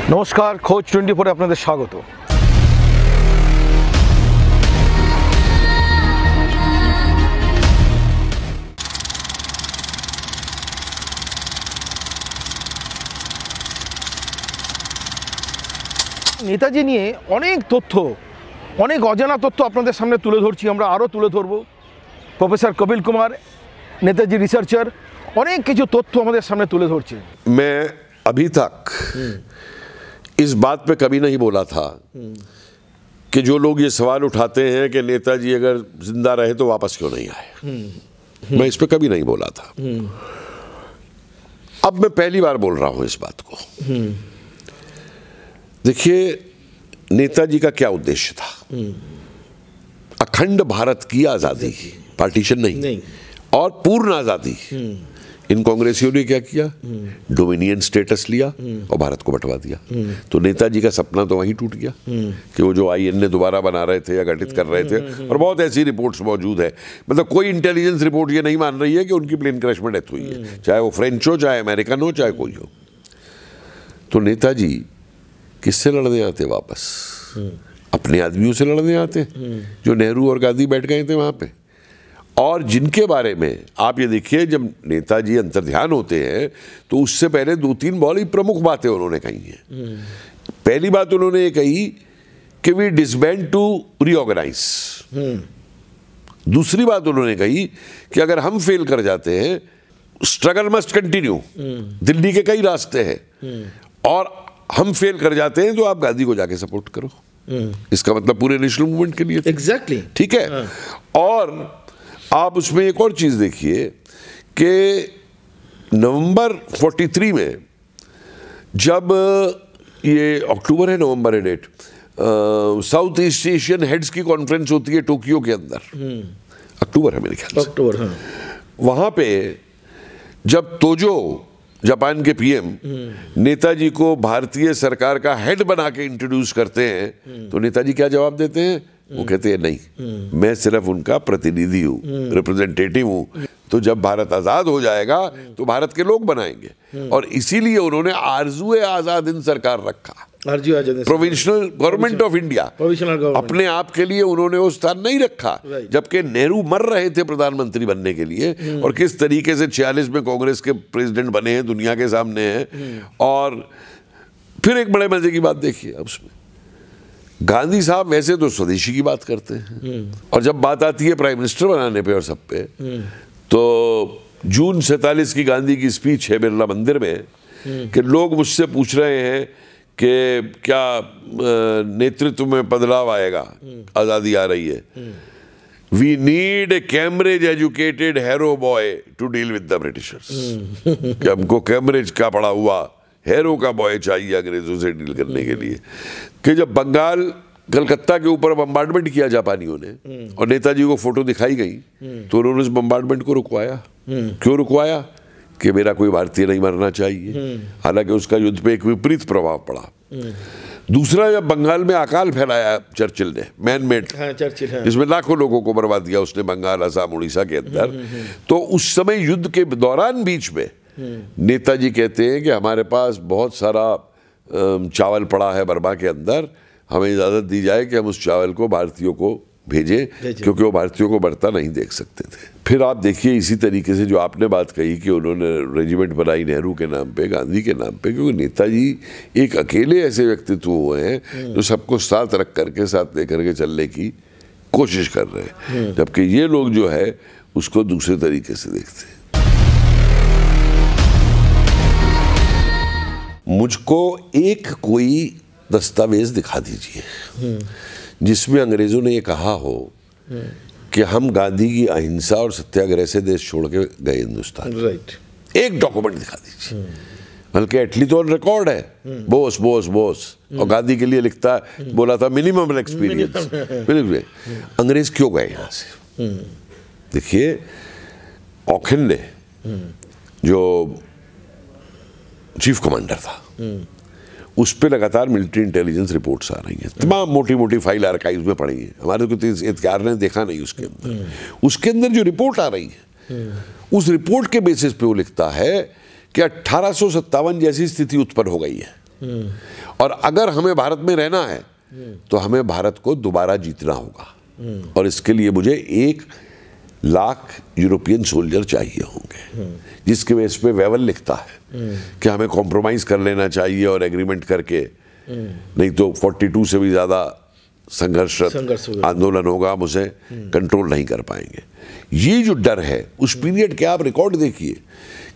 नमस्कार, खोज 24 আপনাদের স্বাগত। নেতাজি নিয়ে অনেক তথ্য, অনেক অজানা তথ্য আপনাদের সামনে তুলে ধরছি, আমরা আরও তুলে ধরব। প্রফেসর কপিল কুমার, নেতাজি রিসার্চার, অনেক কিছু তথ্য আমাদের সামনে তুলে ধরছে। मैं अभी तक इस बात पे कभी नहीं बोला था कि जो लोग ये सवाल उठाते हैं कि नेताजी अगर जिंदा रहे तो वापस क्यों नहीं आए, मैं इस पे कभी नहीं बोला था। अब मैं पहली बार बोल रहा हूं इस बात को। देखिए, नेताजी का क्या उद्देश्य था? अखंड भारत की आजादी, पार्टीशन नहीं, और पूर्ण आजादी। इन कांग्रेसियों ने क्या किया? डोमिनियन स्टेटस लिया और भारत को बंटवा दिया। तो नेताजी का सपना तो वहीं टूट गया कि वो जो आईएनए दोबारा बना रहे थे या गठित कर रहे थे, और बहुत ऐसी रिपोर्ट्स मौजूद है, मतलब कोई इंटेलिजेंस रिपोर्ट ये नहीं मान रही है कि उनकी प्लेन क्रैश में डेथ हुई है, चाहे वो फ्रेंच हो, चाहे अमेरिकन हो, चाहे कोई हो। तो नेताजी किससे लड़ने आते वापस? अपने आदमियों से लड़ने आते जो नेहरू और गांधी बैठ गए थे वहां पे, और जिनके बारे में आप ये देखिए, जब नेताजी अंतर्ध्यान होते हैं तो उससे पहले 2-3 बहुत ही प्रमुख बातें उन्होंने कही हैं। पहली बात उन्होंने ये कही कि वी डिसबैंड टू रीऑर्गेनाइज। दूसरी बात उन्होंने कही कि अगर हम फेल कर जाते हैं, स्ट्रगल मस्ट कंटिन्यू, दिल्ली के कई रास्ते हैं, और हम फेल कर जाते हैं तो आप गांधी को जाके सपोर्ट करो। इसका मतलब पूरे नेशनल मूवमेंट के लिए एग्जैक्टली ठीक है। और आप उसमें एक और चीज देखिए कि नवंबर 43 में, जब ये अक्टूबर है, नवंबर है date, south east Asian heads की कॉन्फ्रेंस होती है टोक्यो के अंदर, अक्टूबर है मेरे ख्याल से, अक्टूबर, हाँ। वहां पे जब तोजो, जापान के पीएम, नेताजी को भारतीय सरकार का हेड बना के इंट्रोड्यूस करते हैं, तो नेताजी क्या जवाब देते हैं? वो कहते हैं नहीं, मैं सिर्फ उनका प्रतिनिधि हूं, रिप्रेजेंटेटिव हूं। तो जब भारत आजाद हो जाएगा तो भारत के लोग बनाएंगे, और इसीलिए उन्होंने आरज़ूए आजाद हिंद सरकार रखा, प्रोविंशियल गवर्नमेंट ऑफ इंडिया। अपने आप के लिए उन्होंने वो स्थान नहीं रखा, जबकि नेहरू मर रहे थे प्रधानमंत्री बनने के लिए, और किस तरीके से 46 में कांग्रेस के प्रेसिडेंट बने हैं, दुनिया के सामने हैं। और फिर एक बड़े मजे की बात देखिए, अब उसमें गांधी साहब वैसे तो स्वदेशी की बात करते हैं, और जब बात आती है प्राइम मिनिस्टर बनाने पे और सब पे, तो जून 47 की गांधी की स्पीच है बिरला मंदिर में कि लोग मुझसे पूछ रहे हैं कि क्या नेतृत्व में बदलाव आएगा, आजादी आ रही है। We need a Cambridge educated Harrow boy to deal with the Britishers. कि हमको कैम्ब्रिज का पढ़ा हुआ हैरो का बॉय चाहिए अंग्रेजों से डील करने के लिए। कि जब बंगाल, कलकत्ता के ऊपर बम्बार्डमेंट किया जापानियों ने, और नेताजी को फोटो दिखाई गई, तो उन्होंने उस बम्बार्डमेंट को रुकवाया। क्यों रुकवाया? कि मेरा कोई भारतीय नहीं मरना चाहिए। हालांकि उसका युद्ध पे एक विपरीत प्रभाव पड़ा। दूसरा, जब बंगाल में अकाल फैलाया चर्चिल ने, मैन मेड, जिसमें लाखों लोगों को बर्बाद दिया उसने, बंगाल, असम, उड़ीसा के अंदर, तो उस समय युद्ध के दौरान बीच में नेताजी कहते हैं कि हमारे पास बहुत सारा चावल पड़ा है बर्मा के अंदर, हमें इजाज़त दी जाए कि हम उस चावल को भारतीयों को भेजे, क्योंकि वो भारतीयों को बढ़ता नहीं देख सकते थे। फिर आप देखिए इसी तरीके से जो आपने बात कही कि उन्होंने रेजिमेंट बनाई नेहरू के नाम पे, गांधी के नाम पे, क्योंकि नेताजी एक अकेले ऐसे व्यक्तित्व हुए हैं जो सबको साथ रख करके, साथ लेकर के चलने की कोशिश कर रहे हैं, जबकि ये लोग जो है उसको दूसरे तरीके से देखते हैं। मुझको एक कोई दस्तावेज दिखा दीजिए जिसमें अंग्रेजों ने ये कहा हो कि हम गांधी की अहिंसा और सत्याग्रह से देश छोड़ के गए हिंदुस्तान। राइट। एक डॉक्यूमेंट दिखा दीजिए, बल्कि एटली तो ऑन रिकॉर्ड है, बोस बोस बोस, और गांधी के लिए लिखता बोला था मिनिमम एक्सपीरियंस। अंग्रेज क्यों गए यहाँ से? देखिए ऑखिन ने जो चीफ कमांडर था उस पर लगातार मिलिट्री इंटेलिजेंस रिपोर्ट्स आ रही हैं, तमाम मोटी मोटी फाइल आर्काइव में पड़ी है, हमारे को इत्यार ने देखा नहीं उसके अंदर जो रिपोर्ट आ रही है उस रिपोर्ट के बेसिस पे वो लिखता है कि 1857 जैसी स्थिति उत्पन्न हो गई है और अगर हमें भारत में रहना है तो हमें भारत को दोबारा जीतना होगा और इसके लिए मुझे 1 लाख यूरोपियन सोल्जर चाहिए होंगे, जिसके बेस पे वेवल लिखता है कि हमें कॉम्प्रोमाइज कर लेना चाहिए और एग्रीमेंट करके, नहीं तो 42 से भी ज्यादा संघर्षरत आंदोलन होगा, हम उसे कंट्रोल नहीं कर पाएंगे। ये जो डर है उस पीरियड के आप रिकॉर्ड देखिए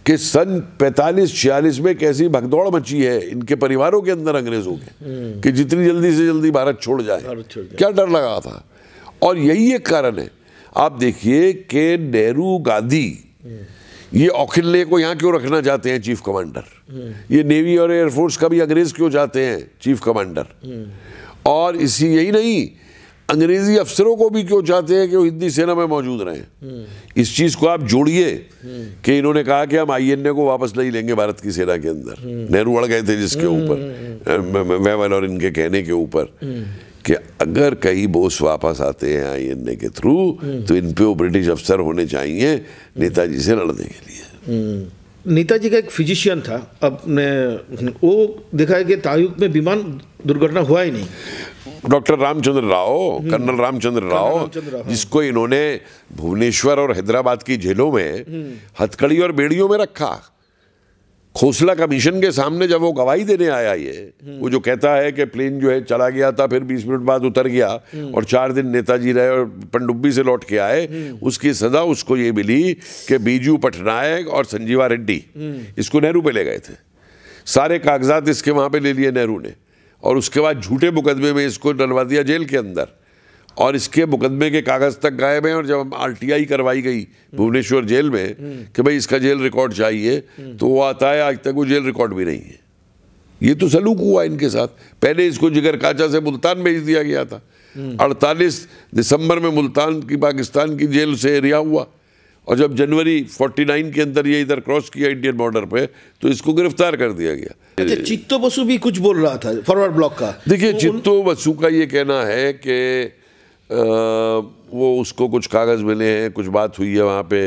कि सन 45-46 में कैसी भगदौड़ मची है इनके परिवारों के अंदर अंग्रेजों के कि जितनी जल्दी से जल्दी भारत छोड़ जाए, क्या डर लगा था। और यही एक कारण है, आप देखिए कि नेहरू गांधी ये ऑखिले को यहाँ क्यों रखना चाहते हैं चीफ कमांडर, ये नेवी और एयरफोर्स का भी अंग्रेज क्यों चाहते हैं चीफ कमांडर, और इसी यही नहीं अंग्रेजी अफसरों को भी क्यों चाहते हैं कि वो हिंदी सेना में मौजूद रहें। इस चीज को आप जोड़िए कि इन्होंने कहा कि हम आईएनए को वापस नहीं लेंगे भारत की सेना के अंदर, नेहरू अड़ गए थे जिसके ऊपर वेवल और इनके कहने के ऊपर कि अगर कहीं बोस वापस आते हैं आईएनए के थ्रू तो इन पे वो ब्रिटिश अफसर होने चाहिए नेताजी से लड़ने के लिए। नेताजी का एक फिजिशियन था, अब ने वो देखा है कि तायुक में विमान दुर्घटना हुआ ही नहीं, डॉक्टर रामचंद्र राव, कर्नल रामचंद्र राव, जिसको इन्होंने भुवनेश्वर और हैदराबाद की जेलों में हथकड़ी और बेड़ियों में रखा। खोसला कमीशन के सामने जब वो गवाही देने आया, ये वो जो कहता है कि प्लेन जो है चला गया था, फिर 20 मिनट बाद उतर गया और 4 दिन नेताजी रहे और पनडुब्बी से लौट के आए, उसकी सजा उसको ये मिली कि बीजू पटनायक और संजीवा रेड्डी इसको नेहरू पे ले गए थे, सारे कागजात इसके वहां पे ले लिए नेहरू ने, और उसके बाद झूठे मुकदमे में इसको डलवा दिया जेल के अंदर, और इसके मुकदमे के कागज तक गायब हैं। और जब आरटीआई करवाई गई भुवनेश्वर जेल में कि भाई इसका जेल रिकॉर्ड चाहिए, तो वो आता है आज तक वो जेल रिकॉर्ड भी नहीं है। ये तो सलूक हुआ इनके साथ। पहले इसको जिगर काचा से मुल्तान भेज दिया गया था, 48 दिसंबर में मुल्तान की पाकिस्तान की जेल से रिहा हुआ, और जब जनवरी 49 के अंदर ये इधर क्रॉस किया इंडियन बॉर्डर पे तो इसको गिरफ्तार कर दिया गया। अच्छा, चित्तो बसु भी कुछ बोल रहा था फॉरवर्ड ब्लॉक का। देखिए चित्तो बसु का ये कहना है कि वो उसको कुछ कागज मिले हैं, कुछ बात हुई है वहाँ पे,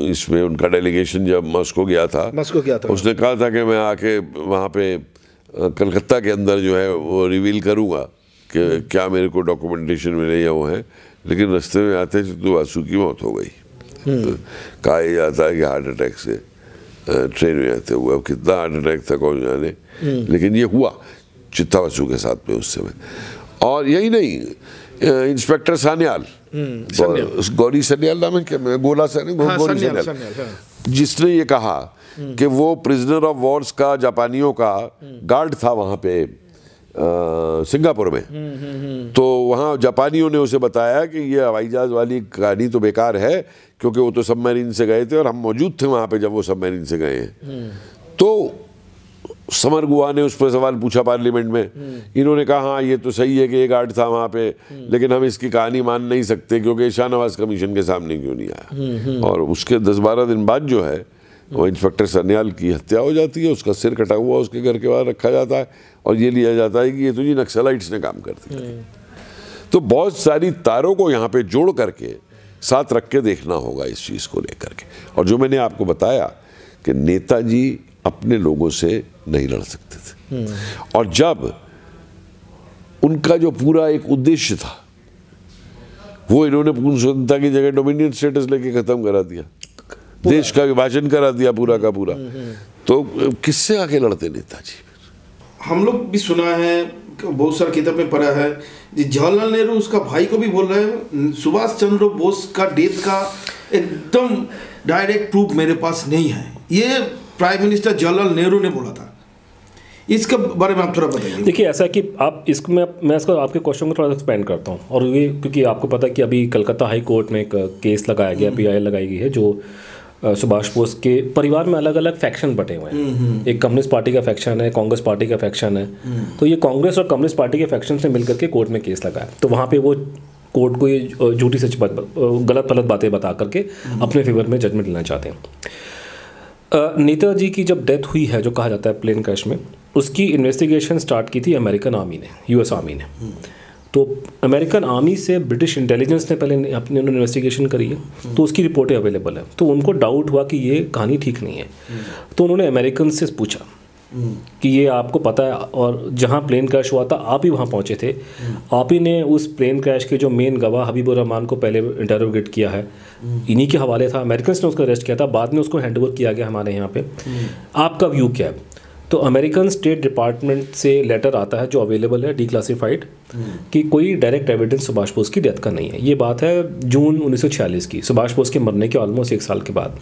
इसमें उनका डेलीगेशन जब मॉस्को गया था उसने कहा था कि मैं आके वहाँ पे कलकत्ता के अंदर जो है वो रिवील करूँगा कि क्या मेरे को डॉक्यूमेंटेशन मिले या वो है, लेकिन रास्ते में आते चित्तो बसु की मौत हो गई। कहा जाता है कि हार्ट अटैक से ट्रेन में आते हुए, अब कितना हार्ट अटैक था कौन जाने, लेकिन ये हुआ चित्ता बसु के साथ में उस समय। और यही नहीं, इंस्पेक्टर सान्याल, गौरी सन्याल नाम है क्या, गोला गौरी सन्याल, जिसने ये कहा कि वो प्रिजनर ऑफ वॉर्स का जापानियों का गार्ड था वहाँ पे सिंगापुर में, तो वहाँ जापानियों ने उसे बताया कि ये हवाई जहाज वाली कहानी तो बेकार है, क्योंकि वो तो सबमरीन से गए थे और हम मौजूद थे वहाँ पे जब वो सबमरीन से गए हैं। तो समर गुहा ने उस पर सवाल पूछा पार्लियामेंट में, इन्होंने कहा हाँ ये तो सही है कि एक गार्ड था वहाँ पे, लेकिन हम इसकी कहानी मान नहीं सकते क्योंकि शाहनवाज कमीशन के सामने क्यों नहीं आया। और उसके 10-12 दिन बाद जो है वो इंस्पेक्टर सन्याल की हत्या हो जाती है, उसका सिर कटा हुआ उसके घर के बाहर रखा जाता है और ये लिया जाता है कि ये तो जी नक्सलाइट्स ने काम कर दिया। तो बहुत सारी तारों को यहाँ पे जोड़ करके साथ रख के देखना होगा इस चीज़ को लेकर के। और जो मैंने आपको बताया कि नेताजी अपने लोगों से नहीं लड़ सकते थे, और जब उनका जो पूरा एक उद्देश्य था वो इन्होंने पूर्ण स्वतंत्रता की जगह डोमिनियन स्टेटस लेके खत्म करा दिया, देश का विभाजन करा दिया पूरा का पूरा। तो किससे आके लड़ते नेताजी? हम लोग भी सुना है, बहुत सारी किताब में पढ़ा है, जवाहरलाल नेहरू उसका भाई को भी बोल रहे हैं सुभाष चंद्र बोस का डेथ का एकदम डायरेक्ट प्रूफ मेरे पास नहीं है। ये प्राइम मिनिस्टर जवाहरलाल नेहरू ने बोला था। इसके बारे में आप थोड़ा बताइए। देखिए ऐसा है कि आप इसको मैं इसको आपके क्वेश्चन को थोड़ा एक्सपेंड करता हूँ, और ये क्योंकि आपको पता है कि अभी कलकत्ता हाई कोर्ट में एक केस लगाया गया, PI लगाई गई है, जो सुभाष बोस के परिवार में अलग अलग फैक्शन बटे हुए हैं। एक कम्युनिस्ट पार्टी का फैक्शन है, कांग्रेस पार्टी का फैक्शन है। तो ये कांग्रेस और कम्युनिस्ट पार्टी के फैक्शन से मिलकर के कोर्ट में केस लगाया। तो वहाँ पे वो कोर्ट को ये झूठी सच गलत गलत बातें बता करके अपने फेवर में जजमेंट लेना चाहते हैं। नेताजी की जब डेथ हुई है, जो कहा जाता है प्लेन क्रैश में, उसकी इन्वेस्टिगेशन स्टार्ट की थी अमेरिकन आर्मी ने, US आर्मी ने। तो अमेरिकन आर्मी से ब्रिटिश इंटेलिजेंस ने पहले अपने उन्होंने इन्वेस्टिगेशन करी है, तो उसकी रिपोर्टें अवेलेबल है। तो उनको डाउट हुआ कि ये कहानी ठीक नहीं है, तो उन्होंने अमेरिकन से पूछा कि ये आपको पता है, और जहाँ प्लेन क्रैश हुआ था आप ही वहाँ पहुँचे थे, आप ही ने उस प्लेन क्रैश के जो मेन गवाह हबीबुर रहमान को पहले इंटरोगेट किया है, इन्हीं के हवाले था। अमेरिकन ने उसको अरेस्ट किया था, बाद में उसको हैंडओवर किया गया हमारे यहाँ पे। आपका व्यू क्या है? तो अमेरिकन स्टेट डिपार्टमेंट से लेटर आता है जो अवेलेबल है डिक्लासिफाइड, कि कोई डायरेक्ट एविडेंस सुभाष बोस की डेथ का नहीं है। ये बात है जून 1946 की, सुभाष बोस के मरने के ऑलमोस्ट 1 साल के बाद।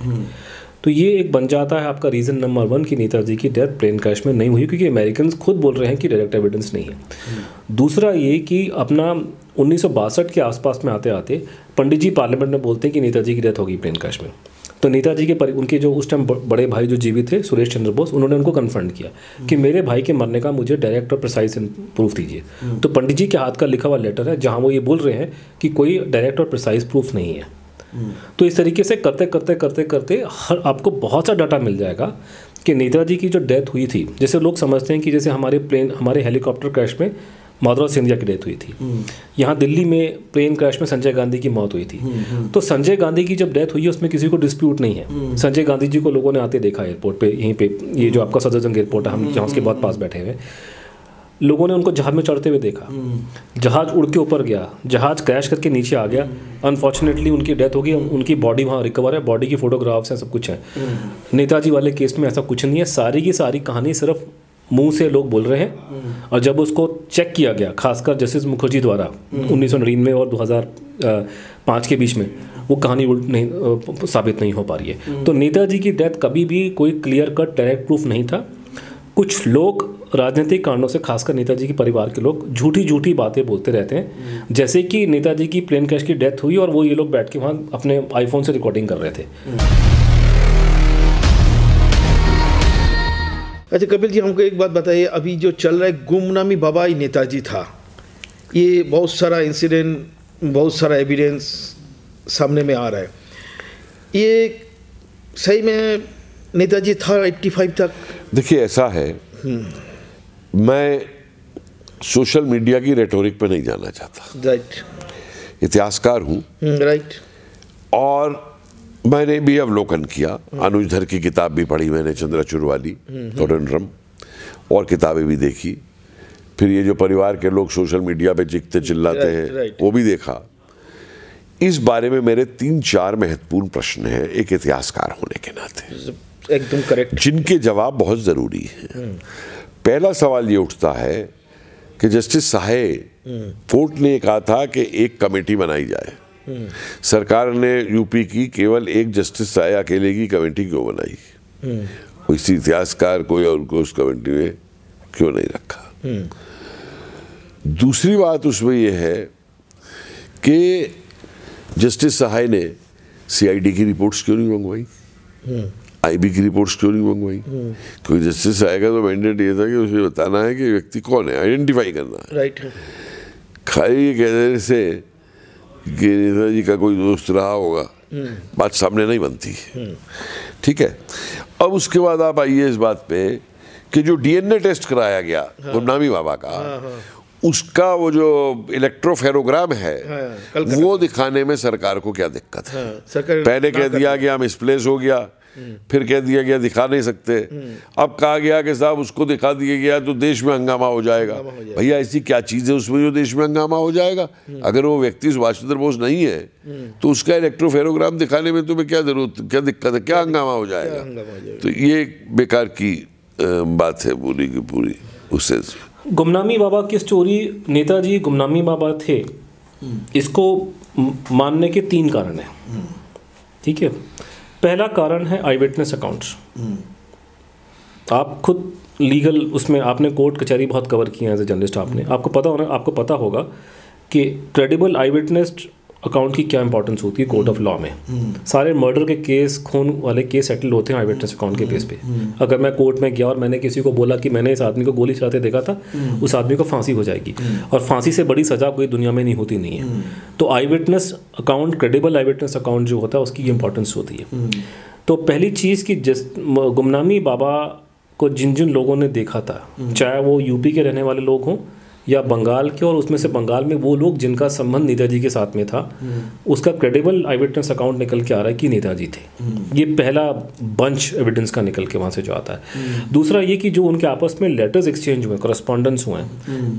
तो ये एक बन जाता है आपका रीज़न नंबर 1 कि नेताजी की डेथ प्लेन क्रैश में नहीं हुई, क्योंकि अमेरिकन खुद बोल रहे हैं कि डायरेक्ट एविडेंस नहीं है। दूसरा ये कि अपना 1962 के आसपास में आते आते पंडित जी पार्लियामेंट में बोलते हैं कि नेताजी की डेथ होगी प्लेन क्रैश में। तो नेताजी के उनके जो उस टाइम बड़े भाई जो जीवित थे, सुरेश चंद्र बोस, उन्होंने उनको कन्फर्म किया कि मेरे भाई के मरने का मुझे डायरेक्ट और प्रिसाइज प्रूफ दीजिए। तो पंडित जी के हाथ का लिखा हुआ लेटर है जहाँ वो ये बोल रहे हैं कि कोई डायरेक्ट और प्रिसाइज प्रूफ नहीं है। तो इस तरीके से करते करते करते करते आपको बहुत सा डाटा मिल जाएगा कि नेताजी की जो डेथ हुई थी, जैसे लोग समझते हैं कि जैसे हमारे हेलीकॉप्टर क्रैश में माधवराव सिंधिया की डेथ हुई थी, यहाँ दिल्ली में प्लेन क्रैश में संजय गांधी की मौत हुई थी। तो संजय गांधी की जब डेथ हुई है उसमें किसी को डिस्प्यूट नहीं है। संजय गांधी जी को लोगों ने आते देखा एयरपोर्ट पे, यहीं पे ये जो आपका सफदरजंग एयरपोर्ट है, हम जहाँ उसके बहुत पास बैठे हुए, लोगों ने उनको जहाज में चढ़ते हुए देखा। जहाज उड़ के ऊपर गया, जहाज क्रैश करके नीचे आ गया। अनफॉर्चुनेटली उनकी डेथ हो गई, उनकी बॉडी वहाँ रिकवर है, बॉडी की फोटोग्राफ्स हैं, सब कुछ है। नेताजी वाले केस में ऐसा कुछ नहीं है। सारी की सारी कहानी सिर्फ मुंह से लोग बोल रहे हैं, और जब उसको चेक किया गया, खासकर जस्टिस मुखर्जी द्वारा 1999 और 2005 के बीच में, वो कहानी साबित नहीं हो पा रही है। तो नेताजी की डेथ कभी भी कोई क्लियर कट डायरेक्ट प्रूफ नहीं था। कुछ लोग राजनीतिक कारणों से, खासकर नेताजी के परिवार के लोग, झूठी झूठी बातें बोलते रहते हैं, जैसे कि नेताजी की प्लेन क्रैश की डेथ हुई और वो ये लोग बैठ के वहाँ अपने आईफोन से रिकॉर्डिंग कर रहे थे। अच्छा कपिल जी, हमको एक बात बताइए, अभी जो चल रहा है गुमनामी बाबा ही नेताजी था, ये बहुत सारा इंसिडेंट, बहुत सारा एविडेंस सामने में आ रहा है, ये सही में नेताजी था 85 तक? देखिए ऐसा है, मैं सोशल मीडिया की रेटोरिक पे नहीं जाना चाहता। राइट। इतिहासकार हूँ। राइट। और मैंने भी अवलोकन किया, अनुज धर की किताब भी पढ़ी मैंने, चंद्रचूड़ वाली, कोडनरम, और किताबें भी देखी। फिर ये जो परिवार के लोग सोशल मीडिया पे चिखते चिल्लाते हैं, वो भी देखा। इस बारे में मेरे 3-4 महत्वपूर्ण प्रश्न हैं एक इतिहासकार होने के नाते, एकदम करेक्ट, जिनके जवाब बहुत ज़रूरी हैं। पहला सवाल ये उठता है कि जस्टिस साहे, कोर्ट ने कहा था कि एक कमेटी बनाई जाए। सरकार ने यूपी की केवल एक जस्टिस साहे अकेले की कमेटी क्यों बनाई? किसी इतिहासकार कोई और को उस कमेटी में क्यों नहीं रखा? दूसरी बात उसमें यह है कि जस्टिस साहे ने CID की रिपोर्ट्स क्यों नहीं मंगवाई, IB की रिपोर्ट्स क्यों नहीं मंगवाई? क्योंकि जस्टिस साहे का तो मैंडेट ये था कि उसे बताना है कि व्यक्ति कौन है, आइडेंटिफाई करना है। राइट। खाली ये कहने से कि नेताजी का कोई दोस्त रहा होगा, बात सामने नहीं बनती। ठीक है। अब उसके बाद आप आइए इस बात पे कि जो DNA टेस्ट कराया गया गुमनामी बाबा का, उसका वो जो इलेक्ट्रोफेरोग्राम है, वो दिखाने में सरकार को क्या दिक्कत है? पहले कह दिया कि मिसप्लेस हो गया, फिर कह दिया गया दिखा नहीं सकते, अब कहा गया कि साहब उसको दिखा दिया गया तो देश में हंगामा हो जाएगा। भैया ऐसी क्या चीज़ है उसमें जो देश में हंगामा हो जाएगा? अगर वो व्यक्ति सुभाष चंद्र बोस नहीं है तो उसका इलेक्ट्रोफेरोग्राम दिखाने में तुम्हें क्या जरूरत, क्या दिक्कत है, क्या हंगामा हो जाएगा? तो ये बेकार की बात है पूरी की पूरी। उससे गुमनामी बाबा की स्टोरी, नेताजी गुमनामी बाबा थे, इसको मानने के 3 कारण हैं, ठीक है। पहला कारण है आई विटनेस अकाउंट्स। आप खुद लीगल उसमें आपने कोर्ट कचहरी बहुत कवर किए हैं एज ए जर्नलिस्ट, आपको पता होगा कि क्रेडिबल आई विटनेस अकाउंट की क्या इंपॉर्टेंस होती है कोर्ट ऑफ लॉ में। सारे मर्डर के केस, खून वाले केस सेटल होते हैं आई विटनेस अकाउंट के बेस पे। अगर मैं कोर्ट में गया और मैंने किसी को बोला कि मैंने इस आदमी को गोली चलाते देखा था, उस आदमी को फांसी हो जाएगी, और फांसी से बड़ी सज़ा कोई दुनिया में नहीं होती नहीं है। तो आई विटनेस अकाउंट, क्रेडिबल आई विटनेस अकाउंट जो होता है उसकी इंपॉर्टेंस होती है। तो पहली चीज़ कि जिस गुमनामी बाबा को जिन जिन लोगों ने देखा था, चाहे वो यूपी के रहने वाले लोग हों या बंगाल के, और उसमें से बंगाल में वो लोग जिनका संबंध नेताजी के साथ में था, उसका क्रेडिबल आई विटनेस अकाउंट निकल के आ रहा है कि नेताजी थे। ये पहला बंच एविडेंस का निकल के वहाँ से जो आता है। दूसरा ये कि जो उनके आपस में लेटर्स एक्सचेंज हुए, करस्पॉन्डेंस हुए,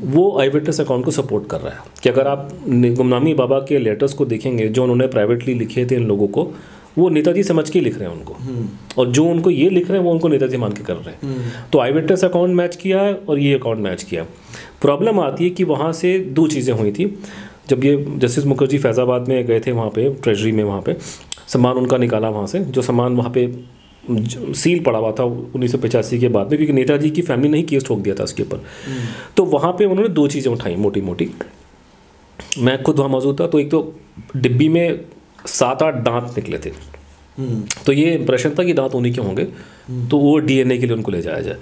वो आई विटनेस अकाउंट को सपोर्ट कर रहा है। कि अगर आप गुमनामी बाबा के लेटर्स को देखेंगे जो उन्होंने प्राइवेटली लिखे थे इन लोगों को, वो नेताजी समझ के लिख रहे हैं उनको, और जो उनको ये लिख रहे हैं वो उनको नेताजी मान के कर रहे हैं। तो आई विटनेस अकाउंट मैच किया है और ये अकाउंट मैच किया। प्रॉब्लम आती है कि वहाँ से 2 चीज़ें हुई थी। जब ये जस्टिस मुखर्जी फैज़ाबाद में गए थे, वहाँ पे ट्रेजरी में, वहाँ पे सामान उनका निकाला, वहाँ से जो सामान वहाँ पे सील पड़ा हुआ था 1985 के बाद में, क्योंकि नेताजी की फैमिली ने ही केस ठोक दिया था उसके ऊपर। तो वहाँ पे उन्होंने 2 चीज़ें उठाई मोटी मोटी। मैं खुद वहाँ मौजूद था। तो एक तो डिब्बी में 7-8 दांत निकले थे। तो ये इंप्रेशन था कि दांत उन्हीं के होंगे, तो वो डीएनए के लिए उनको ले जाया जाए।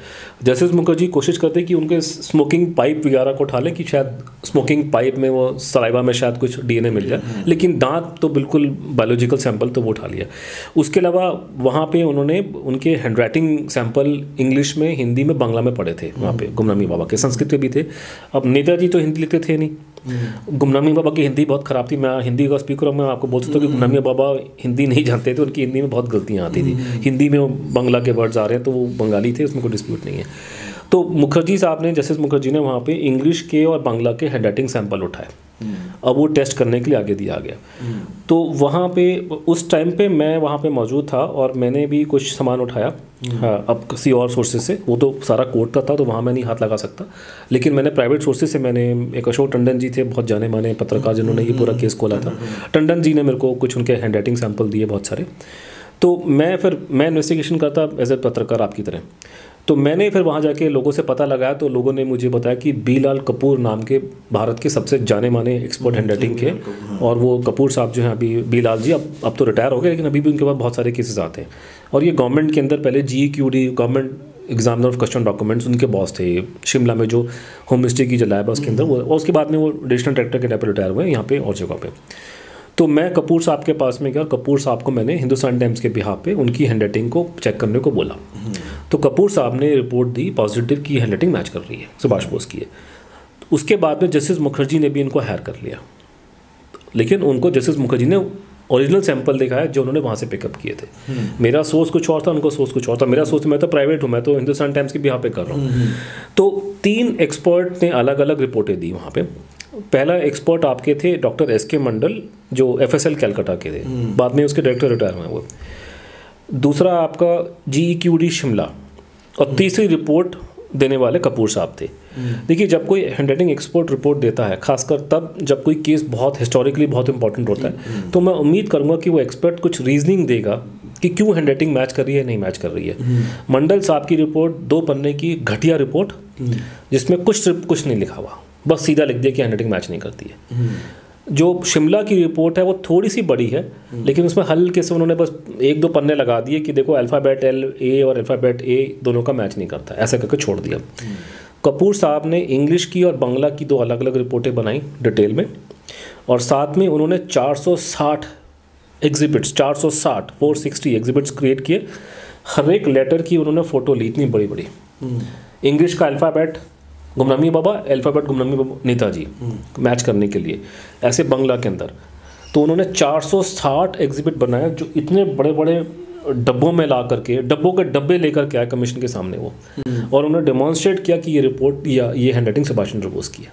जस्टिस मुखर्जी कोशिश करते कि उनके स्मोकिंग पाइप वगैरह को उठा लें कि शायद स्मोकिंग पाइप में, वो सलाइवा में शायद कुछ डीएनए मिल जाए, लेकिन दांत तो बिल्कुल बायोलॉजिकल सैंपल तो वो उठा लिया। उसके अलावा वहाँ पे उन्होंने उनके हैंडराइटिंग सैंपल इंग्लिश में, हिंदी में, बांग्ला में पढ़े थे वहाँ पे गुमनामी बाबा के। संस्कृत में भी थे। अब नेताजी तो हिंदी लिखते थे नहीं, गुमनामी बाबा की हिंदी बहुत ख़राब थी। मैं हिंदी का स्पीकर हूँ, मैं आपको बोल सकता हूँ कि गुमनामी बाबा हिंदी नहीं जानते थे, उनकी हिंदी में बहुत गलतियाँ आती थी। हिंदी में बांग्ला के वर्ड्स आ रहे हैं तो वो बंगाली थे, उसमें कोई डिस्प्यूट नहीं है। तो मुखर्जी साहब ने, जस्टिस मुखर्जी ने वहाँ पे इंग्लिश के और बांग्ला के हैंडराइटिंग सैंपल उठाए। अब वो टेस्ट करने के लिए आगे दिया गया। तो वहाँ पे उस टाइम पे मैं वहाँ पे मौजूद था और मैंने भी कुछ सामान उठाया। हाँ, अब किसी और सोर्सेज से, वो तो सारा कोर्ट का था तो वहाँ मैं नहीं हाथ लगा सकता, लेकिन मैंने प्राइवेट सोर्सेज से, मैंने एक अशोक टंडन जी थे, बहुत जाने माने पत्रकार जिन्होंने ये पूरा केस खोला था, टंडन जी ने मेरे को कुछ उनके हैंडराइटिंग सैंपल दिए बहुत सारे। तो मैं इन्वेस्टिगेशन करता एज ए पत्रकार आपकी तरह। तो मैंने फिर वहाँ जाके लोगों से पता लगाया, तो लोगों ने मुझे बताया कि बीलाल कपूर नाम के भारत के सबसे जाने माने एक्सपर्ट हैंडराइटिंग के, और वो कपूर साहब जो हैं, अभी बीलाल जी अब तो रिटायर हो गए, लेकिन अभी भी उनके पास बहुत सारे केसेस आते हैं। और ये गवर्नमेंट के अंदर पहले GEQD, government examiner of custom documents, उनके बॉस थे शिमला में, जो होम मिनिस्ट्री की जो लैब है उसके अंदर वो, और उसके बाद में वो एडिशनल डायरेक्टर के टाइप पर रिटायर हुए यहाँ पे और जगह पे। तो मैं कपूर साहब के पास में गया और कपूर साहब को मैंने हिंदुस्तान टाइम्स के बिहाफ पे उनकी हैंडराइटिंग को चेक करने को बोला। तो कपूर साहब ने रिपोर्ट दी पॉजिटिव की हैंडराइटिंग मैच कर रही है, सुभाष बोस की है। उसके बाद में जस्टिस मुखर्जी ने भी इनको हायर कर लिया, लेकिन उनको जस्टिस मुखर्जी ने ओरिजिनल सैंपल दिखाया जो उन्होंने वहाँ से पिकअप किए थे। मेरा सोर्स कुछ और था, उनको सोर्स कुछ और था। मेरा सोर्स, मैं तो प्राइवेट हूँ, मैं तो हिंदुस्तान टाइम्स के बिहाफ पे कर रहा हूँ। तो 3 एक्सपर्ट ने अलग अलग रिपोर्टें दी वहाँ पे। पहला एक्सपर्ट आपके थे डॉक्टर SK मंडल, जो FSL कैलकाटा के थे, बाद में उसके डायरेक्टर रिटायर हुए वो। दूसरा आपका GEQD शिमला, और तीसरी रिपोर्ट देने वाले कपूर साहब थे। देखिए, जब कोई हैंडराइटिंग एक्सपर्ट रिपोर्ट देता है, खासकर तब जब कोई केस बहुत हिस्टोरिकली बहुत इंपॉर्टेंट होता है, तो मैं उम्मीद करूंगा कि वो एक्सपर्ट कुछ रीजनिंग देगा कि क्यों हैंडराइटिंग मैच कर रही है, नहीं मैच कर रही है। मंडल साहब की रिपोर्ट 2 पन्ने की घटिया रिपोर्ट, जिसमें कुछ नहीं लिखा हुआ, बस सीधा लिख दिया कि हैंडराइटिंग मैच नहीं करती है। जो शिमला की रिपोर्ट है वो थोड़ी सी बड़ी है, लेकिन उसमें हल्के से उन्होंने बस 1-2 पन्ने लगा दिए कि देखो अल्फ़ाबेट LA और अल्फ़ाबेट A दोनों का मैच नहीं करता, ऐसा करके छोड़ दिया। कपूर साहब ने इंग्लिश की और बांग्ला की 2 अलग अलग रिपोर्टें बनाई डिटेल में, और साथ में उन्होंने 460 एग्जिबिट्स, 460 एग्जिबिट्स क्रिएट किए। हर एक लेटर की उन्होंने फ़ोटो ली, इतनी बड़ी बड़ी। इंग्लिश का alphabet Gumnami Baba, alphabet Gumnami Baba Netaji, match करने के लिए, ऐसे बांग्ला के अंदर। तो उन्होंने 460 एग्जिबिट बनाए, जो इतने बड़े बड़े डब्बों में ला करके डब्बों के डब्बे लेकर के आए कमीशन के सामने वो, और उन्होंने डेमोन्स्ट्रेट किया कि ये रिपोर्ट या ये हैंडराइटिंग सुभाष चंद्र बोस की है।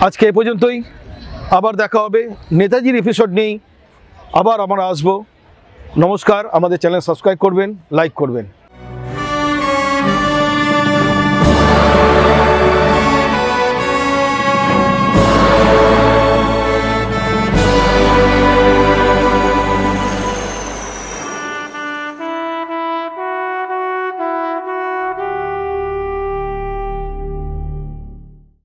আজকে এই পর্যন্তই, আবার দেখা হবে নেতাজির এপিসোড নেই, আবার আমরা আসবো। নমস্কার, আমাদের চ্যানেল সাবস্ক্রাইব করবেন, লাইক করবেন।